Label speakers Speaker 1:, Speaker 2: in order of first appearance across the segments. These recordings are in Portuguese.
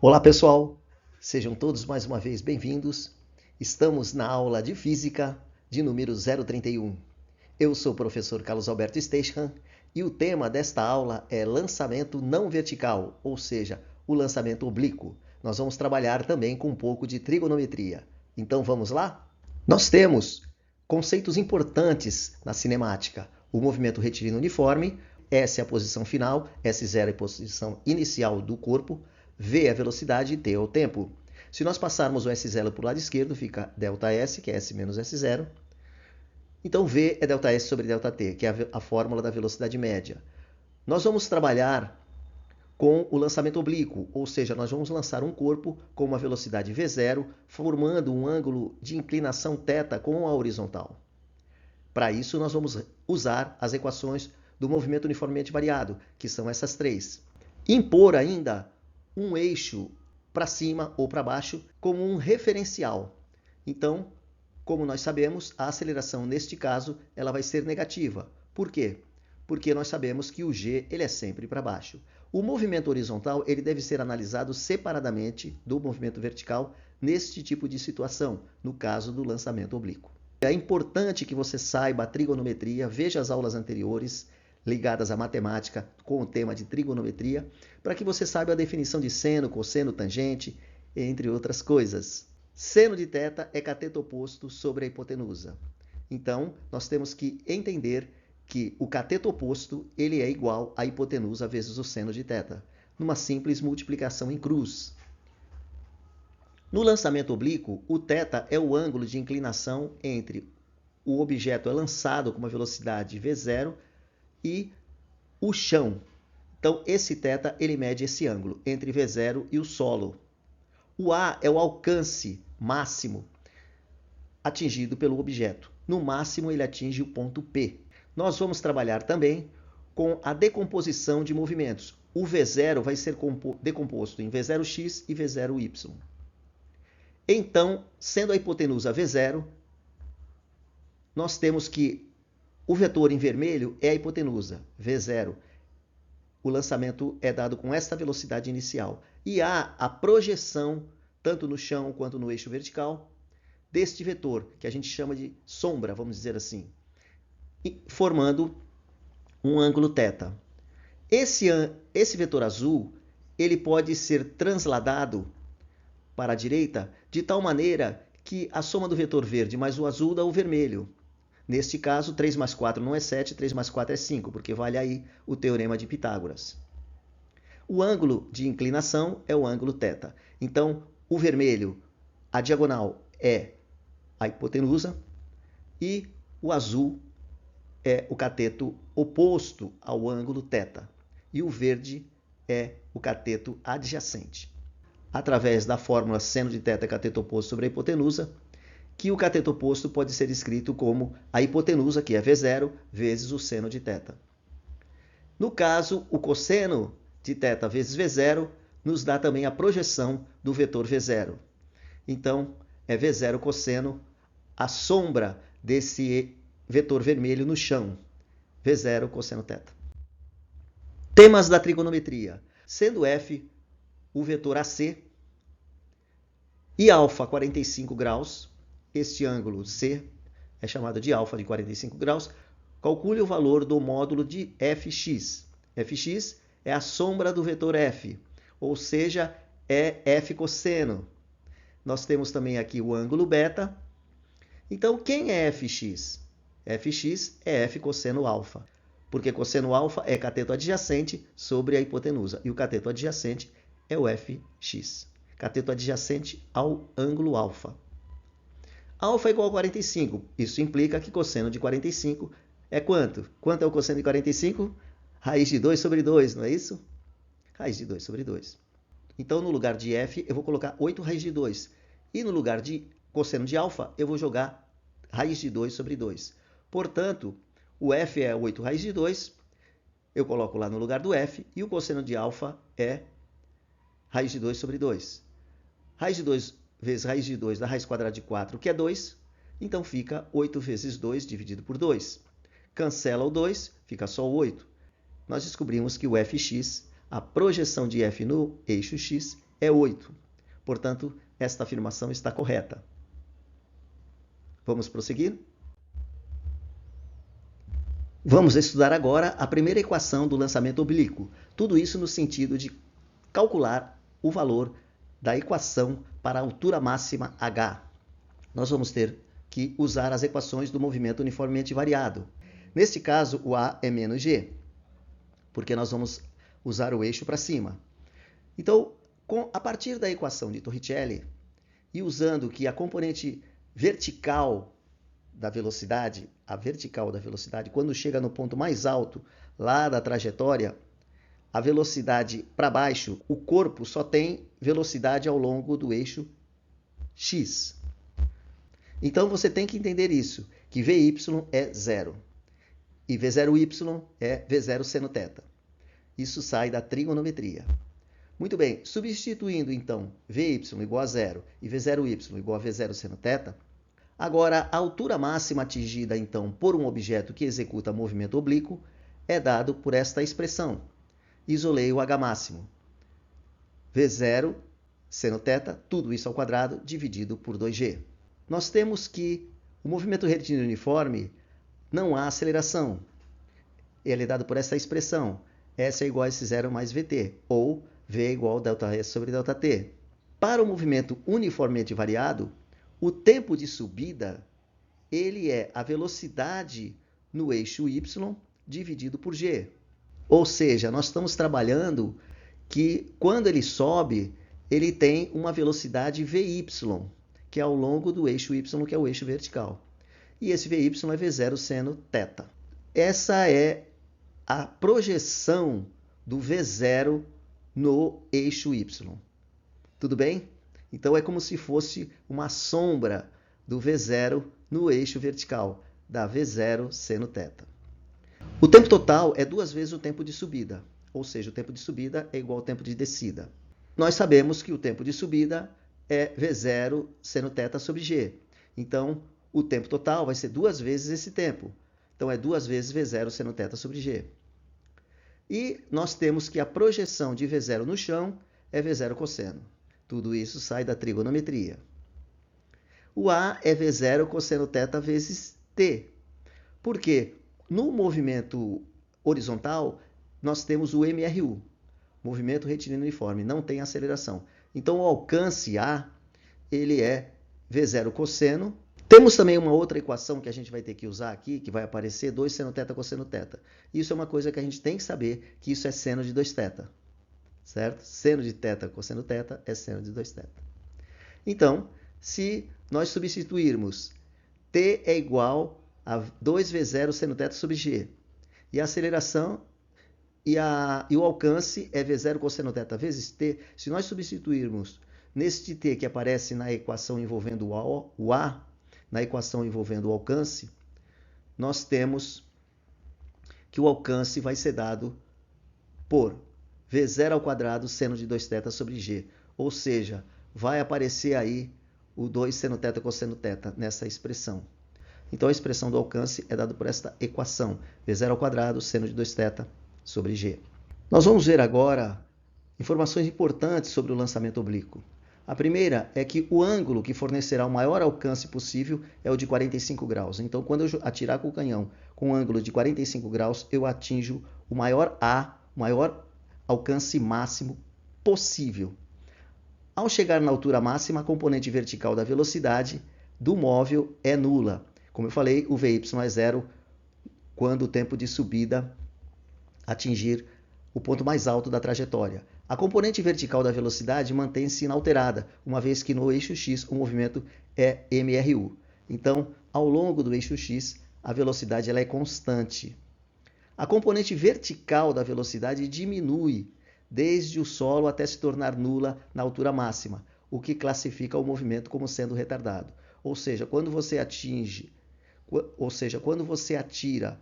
Speaker 1: Olá pessoal, sejam todos mais uma vez bem-vindos. Estamos na aula de Física de número 031. Eu sou o professor Carlos Alberto Steichmann e o tema desta aula é lançamento não vertical, ou seja, o lançamento oblíquo. Nós vamos trabalhar também com um pouco de trigonometria. Então vamos lá? Nós temos conceitos importantes na cinemática. O movimento retilíneo uniforme, S é a posição final, S0 é a posição inicial do corpo, V é a velocidade e T é o tempo. Se nós passarmos o S0 para o lado esquerdo, fica ΔS, que é S menos S0. Então V é ΔS sobre ΔT, que é a fórmula da velocidade média. Nós vamos trabalhar com o lançamento oblíquo, ou seja, nós vamos lançar um corpo com uma velocidade V0, formando um ângulo de inclinação θ com a horizontal. Para isso, nós vamos usar as equações do movimento uniformemente variado, que são essas três. Impor ainda um eixo para cima ou para baixo como um referencial. Então, como nós sabemos, a aceleração neste caso ela vai ser negativa. Por quê? Porque nós sabemos que o g ele é sempre para baixo. O movimento horizontal ele deve ser analisado separadamente do movimento vertical neste tipo de situação, no caso do lançamento oblíquo. É importante que você saiba a trigonometria, veja as aulas anteriores ligadas à matemática com o tema de trigonometria, para que você saiba a definição de seno, cosseno, tangente, entre outras coisas. Seno de θ é cateto oposto sobre a hipotenusa. Então, nós temos que entender que o cateto oposto ele é igual à hipotenusa vezes o seno de θ, numa simples multiplicação em cruz. No lançamento oblíquo, o θ é o ângulo de inclinação entre o objeto lançado com uma velocidade v0 e o chão. Então, esse θ ele mede esse ângulo entre v0 e o solo. O A é o alcance máximo atingido pelo objeto. No máximo, ele atinge o ponto P. Nós vamos trabalhar também com a decomposição de movimentos. O V0 vai ser decomposto em V0x e V0y. Então, sendo a hipotenusa V0, nós temos que o vetor em vermelho é a hipotenusa, V0. O lançamento é dado com esta velocidade inicial. E há a projeção, tanto no chão quanto no eixo vertical, deste vetor, que a gente chama de sombra, vamos dizer assim, formando um ângulo θ. Esse vetor azul, ele pode ser transladado para a direita de tal maneira que a soma do vetor verde mais o azul dá o vermelho. Neste caso, 3 mais 4 não é 7, 3 mais 4 é 5, porque vale aí o teorema de Pitágoras. O ângulo de inclinação é o ângulo θ. Então, o vermelho, a diagonal é a hipotenusa e o azul é o cateto oposto ao ângulo θ. E o verde é o cateto adjacente. Através da fórmula seno de θ cateto oposto sobre a hipotenusa, que o cateto oposto pode ser escrito como a hipotenusa, que é V0, vezes o seno de θ. No caso, o cosseno de θ vezes V0 nos dá também a projeção do vetor V0. Então, é V0 cosseno, a sombra desse vetor vermelho no chão. V0 cosseno θ. Temas da trigonometria. Sendo F o vetor AC e alfa 45 graus, este ângulo C é chamado de alfa de 45 graus. Calcule o valor do módulo de Fx. Fx é a sombra do vetor F, ou seja, é F cosseno. Nós temos também aqui o ângulo beta. Então, quem é Fx? Fx é F cosseno alfa, porque cosseno alfa é cateto adjacente sobre a hipotenusa, e o cateto adjacente é o Fx, cateto adjacente ao ângulo alfa. Alfa é igual a 45. Isso implica que cosseno de 45 é quanto? Quanto é o cosseno de 45? Raiz de 2 sobre 2, não é isso? Raiz de 2 sobre 2. Então, no lugar de F, eu vou colocar 8 raiz de 2. E no lugar de cosseno de alfa, eu vou jogar raiz de 2 sobre 2. Portanto, o F é 8 raiz de 2. Eu coloco lá no lugar do F. E o cosseno de alfa é raiz de 2 sobre 2. Raiz de 2 vezes raiz de 2 da raiz quadrada de 4, que é 2. Então, fica 8 vezes 2 dividido por 2. Cancela o 2, fica só o 8. Nós descobrimos que o Fx, a projeção de F no eixo x, é 8. Portanto, esta afirmação está correta. Vamos prosseguir? Vamos estudar agora a primeira equação do lançamento oblíquo. Tudo isso no sentido de calcular o valor da equação para a altura máxima h. Nós vamos ter que usar as equações do movimento uniformemente variado. Neste caso, o a é menos g, porque nós vamos usar o eixo para cima. Então, a partir da equação de Torricelli, e usando que a componente vertical da velocidade, a vertical da velocidade, quando chega no ponto mais alto lá da trajetória, a velocidade para baixo, o corpo só tem velocidade ao longo do eixo x. Então você tem que entender isso, que Vy é zero e V0y é V0 seno θ. Isso sai da trigonometria. Muito bem, substituindo então Vy igual a zero e V0y igual a V0 seno θ, agora a altura máxima atingida então por um objeto que executa movimento oblíquo é dado por esta expressão. Isolei o h máximo. V0 seno θ, tudo isso ao quadrado, dividido por 2g. Nós temos que o movimento retilíneo uniforme não há aceleração. Ele é dado por essa expressão. S é igual a S0 mais Vt, ou V é igual a ΔS sobre ΔT. Para o movimento uniformemente variado, o tempo de subida ele é a velocidade no eixo y dividido por g. Ou seja, nós estamos trabalhando que quando ele sobe, ele tem uma velocidade Vy, que é ao longo do eixo y, que é o eixo vertical. E esse Vy é V0 seno θ. Essa é a projeção do V0 no eixo y. Tudo bem? Então é como se fosse uma sombra do V0 no eixo vertical, da V0 seno θ. O tempo total é 2 vezes o tempo de subida, ou seja, o tempo de subida é igual ao tempo de descida. Nós sabemos que o tempo de subida é V0 seno θ sobre g. Então, o tempo total vai ser 2 vezes esse tempo. Então, é 2 vezes V0 seno θ sobre g. E nós temos que a projeção de V0 no chão é V0 cosseno. Tudo isso sai da trigonometria. O A é V0 cosseno θ vezes T. Por quê? No movimento horizontal, nós temos o MRU, movimento retilíneo uniforme, não tem aceleração. Então, o alcance A, ele é V0 cosseno. Temos também uma outra equação que a gente vai ter que usar aqui, que vai aparecer 2 seno θ cosseno θ. Isso é uma coisa que a gente tem que saber, que isso é seno de 2θ. Certo? Seno de θ cosseno θ é seno de 2θ. Então, se nós substituirmos T é igual a 2V0 seno θ sobre g, e a aceleração e o alcance é V0 cosseno θ vezes T, se nós substituirmos neste T que aparece na equação envolvendo o A, na equação envolvendo o alcance, nós temos que o alcance vai ser dado por V0 ao quadrado seno de 2θ sobre g. Ou seja, vai aparecer aí o 2 seno θ cosseno θ nessa expressão. Então, a expressão do alcance é dada por esta equação. V0 ao quadrado seno de 2θ sobre g. Nós vamos ver agora informações importantes sobre o lançamento oblíquo. A primeira é que o ângulo que fornecerá o maior alcance possível é o de 45 graus. Então, quando eu atirar com o canhão com um ângulo de 45 graus, eu atinjo o maior A, o maior alcance máximo possível. Ao chegar na altura máxima, a componente vertical da velocidade do móvel é nula. Como eu falei, o Vy é zero quando o tempo de subida atingir o ponto mais alto da trajetória. A componente vertical da velocidade mantém-se inalterada, uma vez que no eixo x o movimento é MRU. Então, ao longo do eixo x, a velocidade ela é constante. A componente vertical da velocidade diminui desde o solo até se tornar nula na altura máxima, o que classifica o movimento como sendo retardado. Ou seja, quando você atira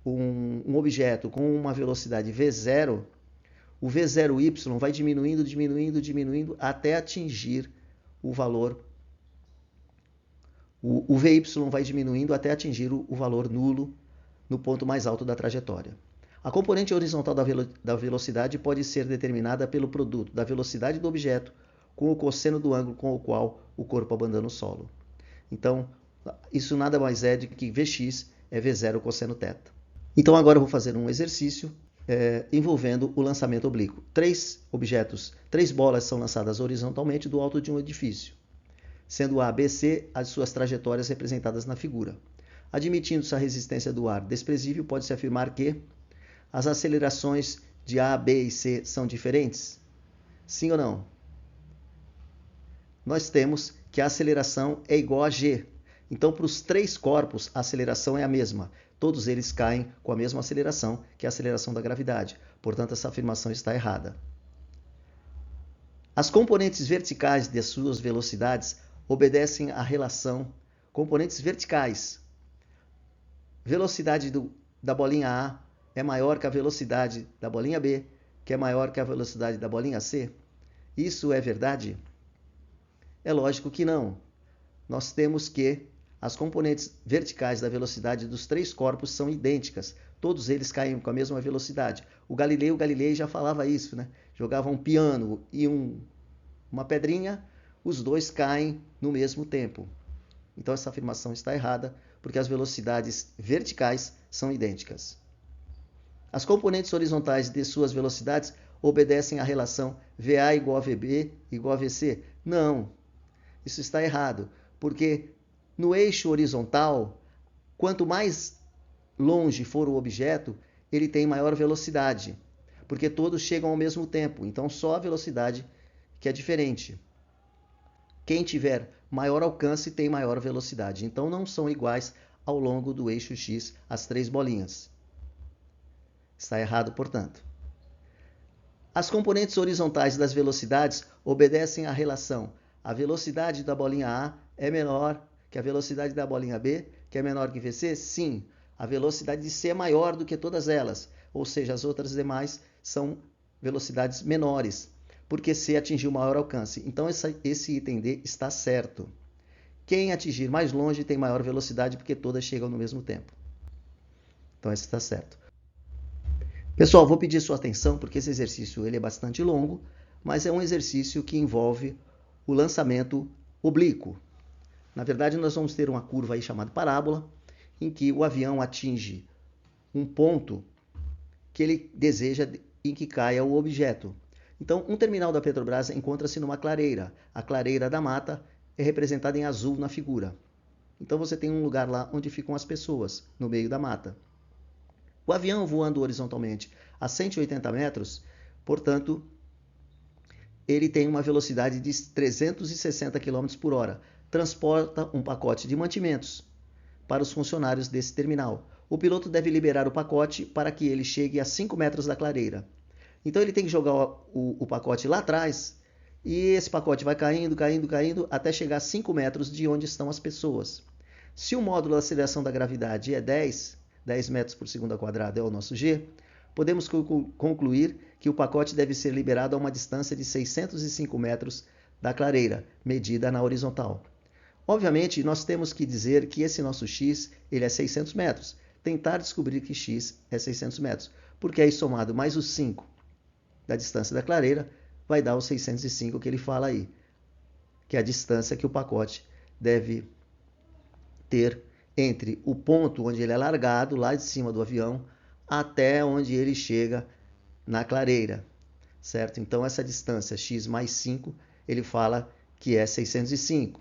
Speaker 1: um objeto com uma velocidade V0, o V0y vai diminuindo até atingir o valor. O Vy vai diminuindo até atingir o valor nulo no ponto mais alto da trajetória. A componente horizontal da velocidade pode ser determinada pelo produto da velocidade do objeto com o cosseno do ângulo com o qual o corpo abandona o solo. Então, isso nada mais é do que Vx é V0 cosseno θ. Então agora eu vou fazer um exercício envolvendo o lançamento oblíquo. Três bolas são lançadas horizontalmente do alto de um edifício, sendo A, B, C as suas trajetórias representadas na figura. Admitindo-se a resistência do ar desprezível, pode-se afirmar que as acelerações de A, B e C são diferentes? Sim ou não? Nós temos que a aceleração é igual a G. Então, para os três corpos, a aceleração é a mesma. Todos eles caem com a mesma aceleração, que é a aceleração da gravidade. Portanto, essa afirmação está errada. As componentes verticais de suas velocidades obedecem à relação componentes verticais. Velocidade da bolinha A é maior que a velocidade da bolinha B, que é maior que a velocidade da bolinha C. Isso é verdade? É lógico que não. Nós temos que as componentes verticais da velocidade dos três corpos são idênticas. Todos eles caem com a mesma velocidade. O Galileu Galilei já falava isso, né? Jogava um piano e uma pedrinha, os dois caem no mesmo tempo. Então essa afirmação está errada, porque as velocidades verticais são idênticas. As componentes horizontais de suas velocidades obedecem à relação VA igual a VB igual a VC? Não, isso está errado, porque no eixo horizontal, quanto mais longe for o objeto, ele tem maior velocidade, porque todos chegam ao mesmo tempo, então só a velocidade que é diferente. Quem tiver maior alcance tem maior velocidade, então não são iguais ao longo do eixo X as três bolinhas. Está errado, portanto. As componentes horizontais das velocidades obedecem à relação. A velocidade da bolinha A é menor que a velocidade da bolinha B, que é menor que VC? Sim. A velocidade de C é maior do que todas elas, ou seja, as outras demais são velocidades menores, porque C atingiu maior alcance. Então esse item D está certo. Quem atingir mais longe tem maior velocidade, porque todas chegam no mesmo tempo. Então esse está certo. Pessoal, vou pedir sua atenção, porque esse exercício ele é bastante longo, mas é um exercício que envolve o lançamento oblíquo. Na verdade, nós vamos ter uma curva aí chamada parábola, em que o avião atinge um ponto que ele deseja em que caia o objeto. Então, um terminal da Petrobras encontra-se numa clareira. A clareira da mata é representada em azul na figura. Então, você tem um lugar lá onde ficam as pessoas, no meio da mata. O avião voando horizontalmente a 180 metros, portanto, ele tem uma velocidade de 360 km por hora. Transporta um pacote de mantimentos para os funcionários desse terminal. O piloto deve liberar o pacote para que ele chegue a 5 metros da clareira. Então ele tem que jogar o pacote lá atrás e esse pacote vai caindo, caindo, caindo até chegar a 5 metros de onde estão as pessoas. Se o módulo de aceleração da gravidade é 10 metros por segundo ao quadrado é o nosso G, podemos concluir que o pacote deve ser liberado a uma distância de 605 metros da clareira, medida na horizontal. Obviamente, nós temos que dizer que esse nosso x ele é 600 metros. Tentar descobrir que x é 600 metros, porque aí somado mais os 5 da distância da clareira, vai dar os 605 que ele fala aí, que é a distância que o pacote deve ter entre o ponto onde ele é largado, lá de cima do avião, até onde ele chega na clareira, certo? Então, essa distância x mais 5, ele fala que é 605.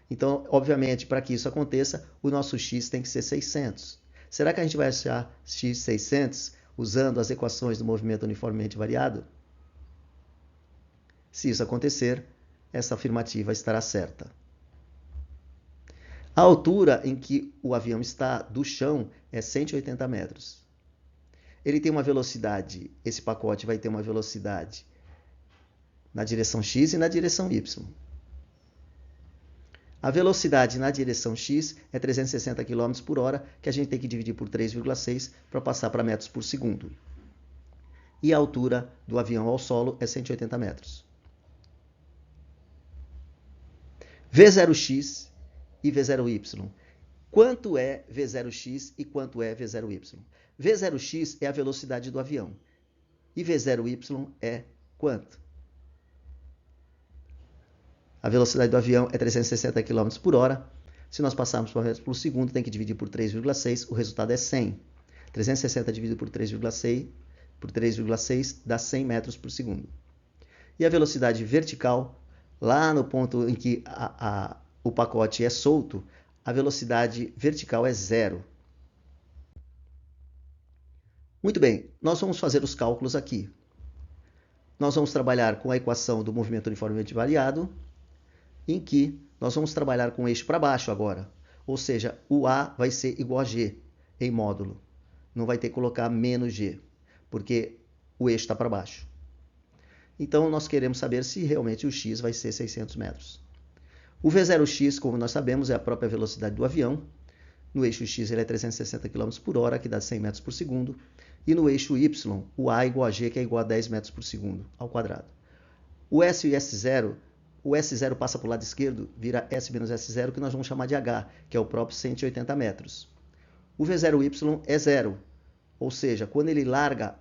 Speaker 1: Então, obviamente, para que isso aconteça, o nosso x tem que ser 600. Será que a gente vai achar x 600 usando as equações do movimento uniformemente variado? Se isso acontecer, essa afirmativa estará certa. A altura em que o avião está do chão é 180 metros. Ele tem uma velocidade, esse pacote vai ter uma velocidade na direção x e na direção y. A velocidade na direção x é 360 km por hora, que a gente tem que dividir por 3,6 para passar para metros por segundo. E a altura do avião ao solo é 180 metros. V0x e V0y. quanto é V0x e quanto é V0y. V0x é a velocidade do avião e V0y é quanto? A velocidade do avião é 360 km por hora. Se nós passarmos por metros por segundo, tem que dividir por 3,6, o resultado é 100. 360 dividido por 3,6 dá 100 metros por segundo. E a velocidade vertical, lá no ponto em que o pacote é solto, a velocidade vertical é 0. Muito bem, nós vamos fazer os cálculos aqui. Nós vamos trabalhar com a equação do movimento uniformemente variado, em que nós vamos trabalhar com o eixo para baixo agora. Ou seja, o A vai ser igual a G em módulo. Não vai ter que colocar menos G, porque o eixo está para baixo. Então, nós queremos saber se realmente o X vai ser 600 metros. O V0x, como nós sabemos, é a própria velocidade do avião. No eixo X ele é 360 km por hora, que dá 100 metros por segundo. E no eixo Y, o A é igual a G, que é igual a 10 metros por segundo, ao quadrado. O S e S0, o S0 passa para o lado esquerdo, vira S menos S0, que nós vamos chamar de H, que é o próprio 180 metros. O V0Y é 0, ou seja, quando ele larga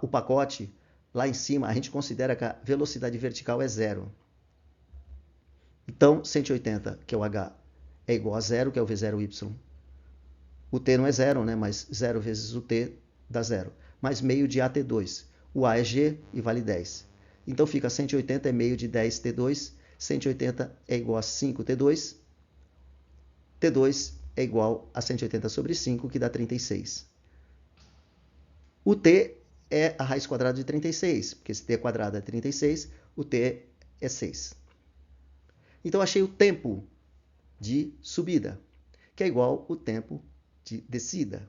Speaker 1: o pacote, lá em cima, a gente considera que a velocidade vertical é 0. Então, 180, que é o H, é igual a 0, que é o V0Y. O T não é 0, né? Mas 0 vezes o T dá 0. Mais meio de AT2. O A é G e vale 10. Então, fica 180 é meio de 10T2. 180 é igual a 5T2. T2 é igual a 180 sobre 5, que dá 36. O T é a raiz quadrada de 36, porque se T quadrado é 36, o T é 6. Então, achei o tempo de subida, que é igual ao tempo de descida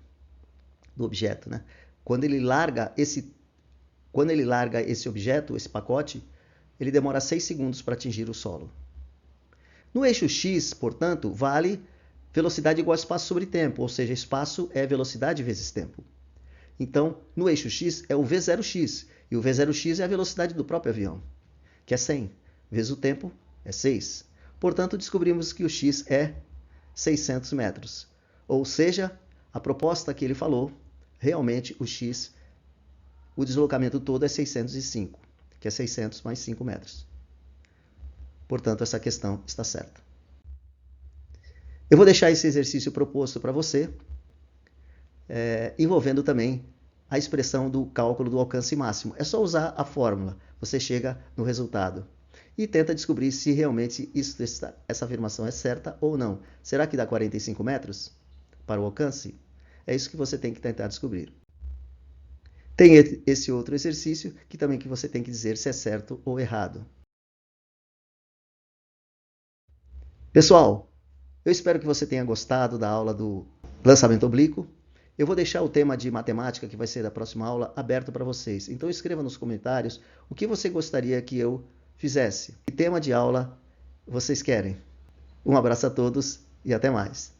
Speaker 1: do objeto, né? Quando ele larga esse objeto, esse pacote, ele demora 6 segundos para atingir o solo. No eixo X, portanto, vale velocidade igual a espaço sobre tempo, ou seja, espaço é velocidade vezes tempo. Então, no eixo X é o V0x, e o V0x é a velocidade do próprio avião, que é 100, vezes o tempo é 6. Portanto, descobrimos que o X é 600 metros. Ou seja, a proposta que ele falou, realmente o X, o deslocamento todo é 605, que é 600 mais 5 metros. Portanto, essa questão está certa. Eu vou deixar esse exercício proposto para você, envolvendo também a expressão do cálculo do alcance máximo. É só usar a fórmula, você chega no resultado. E tenta descobrir se realmente essa afirmação é certa ou não. Será que dá 45 metros para o alcance? É isso que você tem que tentar descobrir. Tem esse outro exercício que também que você tem que dizer se é certo ou errado. Pessoal, eu espero que você tenha gostado da aula do lançamento oblíquo. Eu vou deixar o tema de matemática, que vai ser da próxima aula, aberto para vocês. Então escreva nos comentários o que você gostaria que eu fizesse. Que tema de aula vocês querem? Um abraço a todos e até mais.